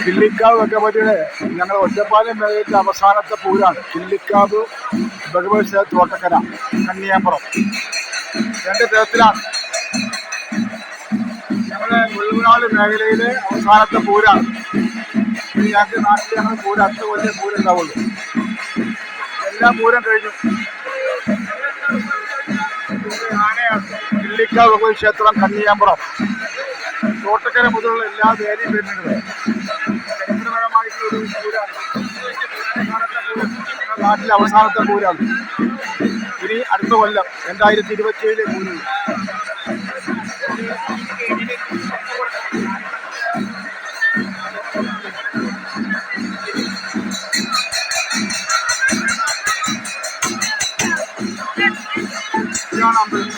കിള്ളിക്കാവ് ഭഗവതിയുടെ ഞങ്ങൾ ഒറ്റപ്പാലം മേഖലയിലെ അവസാനത്തെ പൂരാണ്. കിള്ളിക്കാവ് ഭഗവതി തോട്ടക്കര കണ്ണിയാമ്പുറം രണ്ട് തരത്തിലാണ്. ഞങ്ങളുടെ മുഴുവനാട് മേഖലയിലെ അവസാനത്തെ പൂരാണ്. ഞങ്ങൾക്ക് നാട്ടിൽ ഞങ്ങൾ പൂരം 10 കൊല്ലം പൂരുണ്ടാവുള്ളൂ. എല്ലാം പൂരം കഴിഞ്ഞു. ആനയാണ് കിള്ളിക്കാവ് ഭഗവതി ക്ഷേത്രം കണ്ണിയാമ്പുറം തോട്ടക്കര മുതലുള്ള എല്ലാ വേദിയും വരുന്നുണ്ട്. ചരിത്രപരമായിട്ടുള്ളൊരു പൂരാണ്. നാട്ടിലെ അവസാനത്തെ പൂരാണ്. ഇനി അടുത്ത കൊല്ലം 2027 പൂരം. ഇതാണ് അമ്പലം.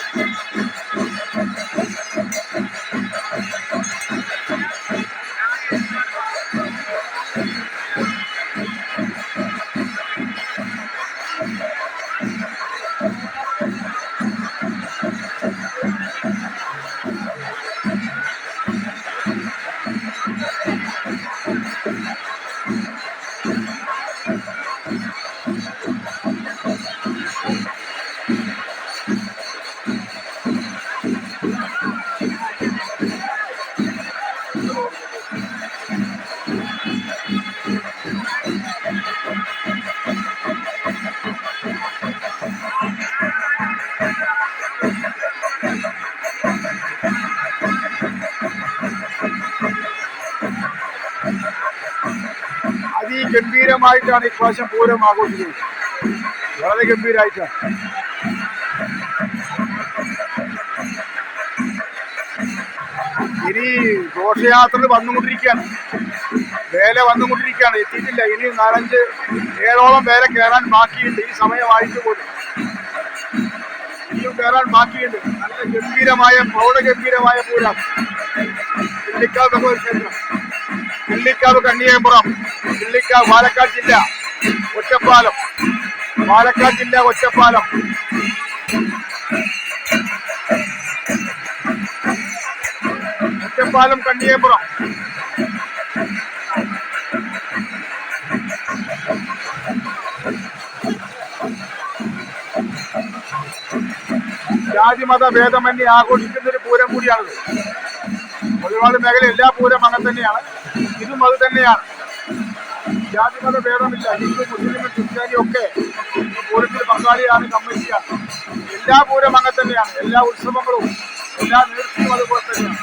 അതിഗംഭീരമായിട്ടാണ് ഇപ്രാവശ്യം പൂരം ആഘോഷിക്കുന്നത്. വളരെ ഗംഭീരമായിട്ടാണ്. ഇനി ഘോഷയാത്ര വന്നുകൊണ്ടിരിക്കുകയാണ്. വേല വന്നുകൊണ്ടിരിക്കുകയാണ്. എത്തിയിട്ടില്ല. ഇനി 4-5-7ഓളം വേല കയറാൻ ബാക്കിയുണ്ട്. ഈ സമയമായിട്ട് പോലും ഇനിയും കയറാൻ ബാക്കിയുണ്ട്. നല്ല ഗംഭീരമായ പ്രൗഢഗംഭീരമായ പൂരം. കിള്ളിക്കാവ് ഭഗവതി ക്ഷേത്രം, കിള്ളിക്കാവ് കണ്ണിയാമ്പുറം, കിള്ളിക്കാവ് പാലക്കാട് ജില്ല ഒറ്റപ്പാലം, പാലക്കാട് ജില്ല ഒറ്റപ്പാലം. ഒറ്റപ്പാലം കണ്ണിയാമ്പുറം. ജാതിമത ഭേദമന്യേ ആഘോഷിക്കുന്ന ഒരു പൂരം കൂടിയാണിത്. ഒരുപാട് മേഖല എല്ലാ പൂരം അങ്ങനെ തന്നെയാണ്. ഇതും അത് തന്നെയാണ്. ജാതിമത ഭേദമില്ല. ഹിന്ദു, മുസ്ലിം, ക്രിസ്ത്യാനിയും ഒക്കെ പൂരത്തിൽ പങ്കാളിയാണ്, കമ്മിറ്റിയാണ്. എല്ലാ പൂരം അങ്ങനെ തന്നെയാണ്. എല്ലാ ഉത്സവങ്ങളും എല്ലാ നേർച്ചയും അതുപോലെ തന്നെയാണ്.